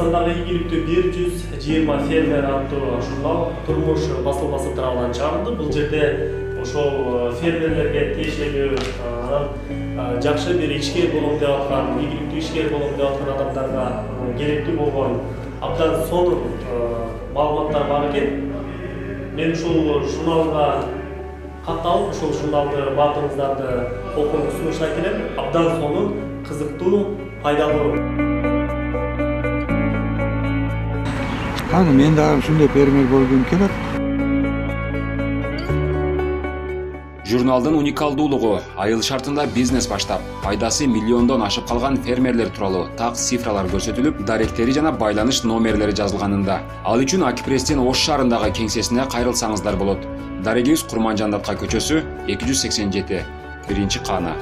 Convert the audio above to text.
Казандагы ийгиликтүү 120 фермер аттуу журнал турмуш басылмасы тарабынан чыгарылды. Бул жерде ошол фермерлерге тиешелүү анан жакшы бир ишкер болом деп аткан, ийгиликтүү ишкер болом деп аткан адамдарга керектүү болгон абдан сонун маалыматтар бар экен. Мен ушул журналга катталып, ушул журналды баардыгыңыздарды окууга сунуштайт элем. Абдан сонун, кызыктуу, пайдалуу. Каны мен дагы ушундай фермер болгум келет. Журналдын уникалдуулугу айыл шартында бизнес баштап, пайдасы миллиондон ашып калган фермерлер тууралуу так цифралар көрсөтүлүп, даректери жана байланыш номерлери жазылганында. Ал үчүн Акипресстин Ош шаарындагы кеңсесине кайрылсаңыздар болот. Дарегибиз Курманжан Датка көчөсү 287, 1-Кана.